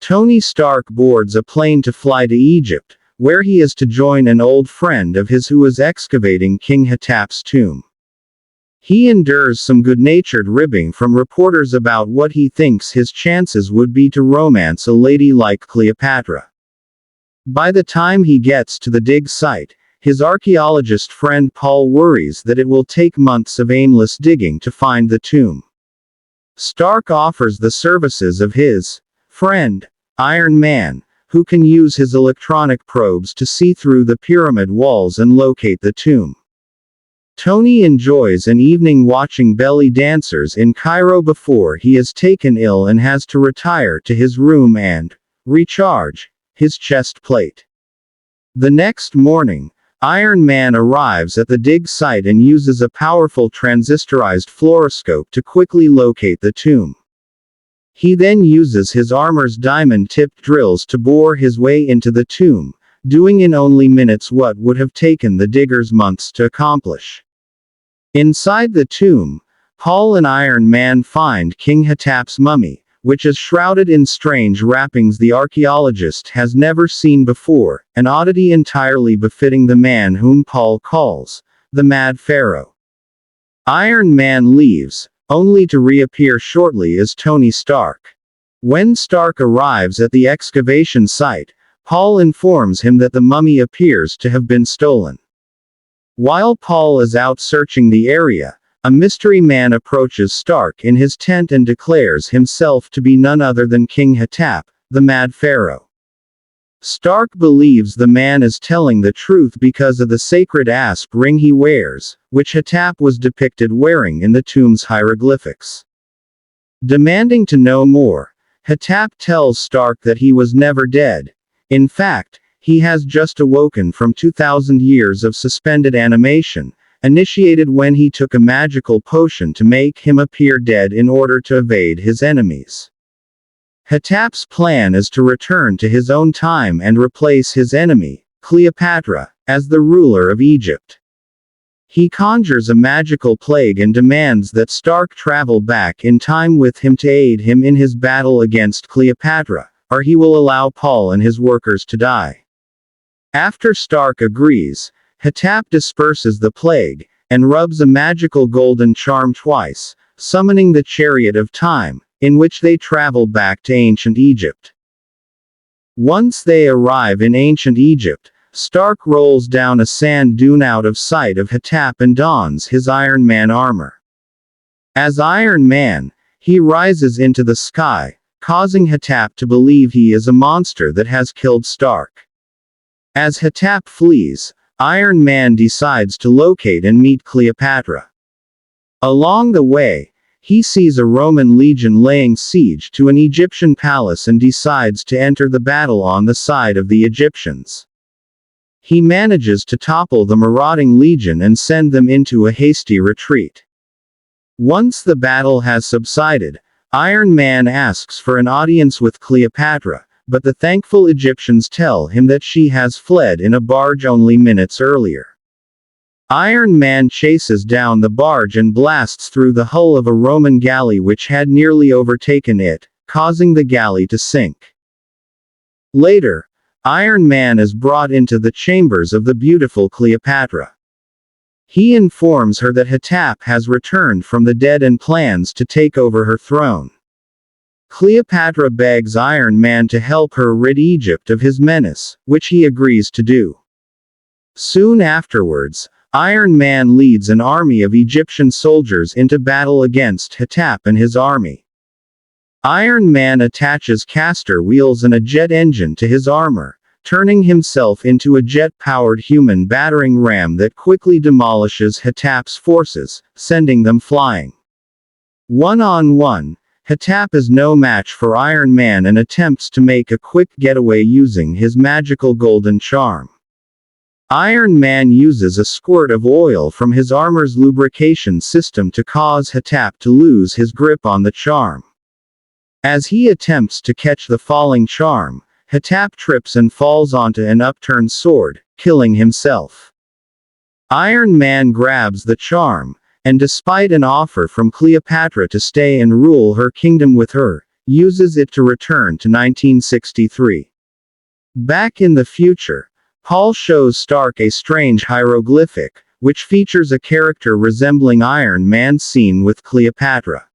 Tony Stark boards a plane to fly to Egypt, where he is to join an old friend of his who is excavating King Hetap's tomb. He endures some good-natured ribbing from reporters about what he thinks his chances would be to romance a lady like Cleopatra. By the time he gets to the dig site, his archaeologist friend Paul worries that it will take months of aimless digging to find the tomb. Stark offers the services of his friend, Iron Man, who can use his electronic probes to see through the pyramid walls and locate the tomb. Tony enjoys an evening watching belly dancers in Cairo before he is taken ill and has to retire to his room and recharge his chest plate. The next morning, Iron Man arrives at the dig site and uses a powerful transistorized fluoroscope to quickly locate the tomb. He then uses his armor's diamond-tipped drills to bore his way into the tomb, doing in only minutes what would have taken the diggers months to accomplish. Inside the tomb, Paul and Iron Man find King Hetap's mummy, which is shrouded in strange wrappings the archaeologist has never seen before, an oddity entirely befitting the man whom Paul calls the Mad Pharaoh. Iron Man leaves, only to reappear shortly as Tony Stark. When Stark arrives at the excavation site, Paul informs him that the mummy appears to have been stolen. While Paul is out searching the area, a mystery man approaches Stark in his tent and declares himself to be none other than King Hetap, the Mad Pharaoh. Stark believes the man is telling the truth because of the sacred asp ring he wears, which Hetap was depicted wearing in the tomb's hieroglyphics. Demanding to know more, Hetap tells Stark that he was never dead. In fact, he has just awoken from 2,000 years of suspended animation, initiated when he took a magical potion to make him appear dead in order to evade his enemies. Hetap's plan is to return to his own time and replace his enemy, Cleopatra, as the ruler of Egypt. He conjures a magical plague and demands that Stark travel back in time with him to aid him in his battle against Cleopatra, or he will allow Paul and his workers to die. After Stark agrees, Hetap disperses the plague, and rubs a magical golden charm twice, summoning the Chariot of Time, in which they travel back to ancient Egypt. Once they arrive in ancient Egypt, Stark rolls down a sand dune out of sight of Hetap and dons his Iron Man armor. As Iron Man, he rises into the sky, causing Hetap to believe he is a monster that has killed Stark. As Hetap flees, Iron Man decides to locate and meet Cleopatra. Along the way, he sees a Roman legion laying siege to an Egyptian palace and decides to enter the battle on the side of the Egyptians. He manages to topple the marauding legion and send them into a hasty retreat. Once the battle has subsided, Iron Man asks for an audience with Cleopatra, but the thankful Egyptians tell him that she has fled in a barge only minutes earlier. Iron Man chases down the barge and blasts through the hull of a Roman galley which had nearly overtaken it, causing the galley to sink. Later, Iron Man is brought into the chambers of the beautiful Cleopatra. He informs her that Hetap has returned from the dead and plans to take over her throne. Cleopatra begs Iron Man to help her rid Egypt of his menace, which he agrees to do. Soon afterwards, Iron Man leads an army of Egyptian soldiers into battle against Hetap and his army. Iron Man attaches caster wheels and a jet engine to his armor, turning himself into a jet-powered human battering ram that quickly demolishes Hetap's forces, sending them flying. One-on-one, Hetap is no match for Iron Man and attempts to make a quick getaway using his magical golden charm. Iron Man uses a squirt of oil from his armor's lubrication system to cause Hetap to lose his grip on the charm. As he attempts to catch the falling charm, Hetap trips and falls onto an upturned sword, killing himself. Iron Man grabs the charm, and despite an offer from Cleopatra to stay and rule her kingdom with her, uses it to return to 1963. Back in the future, Paul shows Stark a strange hieroglyphic, which features a character resembling Iron Man seen with Cleopatra.